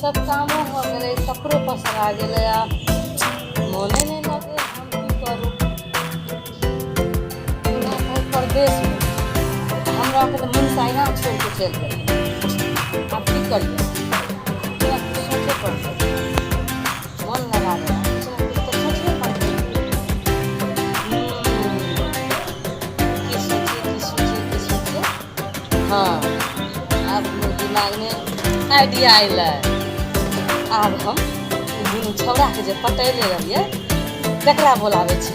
सब कामो हो गए, कपड़ो पसरा गए, आ मोने नहीं लगे हम की करूँ। परदेश में हमरा के मन साइना छोड़ के चल गए, अब की करिए? सोचे पड़ते, मन लगा रहा कुछ तो सोचने पड़ते। हाँ, अब दिमाग में आइडिया आयल। आब हम छौड़ा के जे पटैले रहिए तकरा बोलावे छी।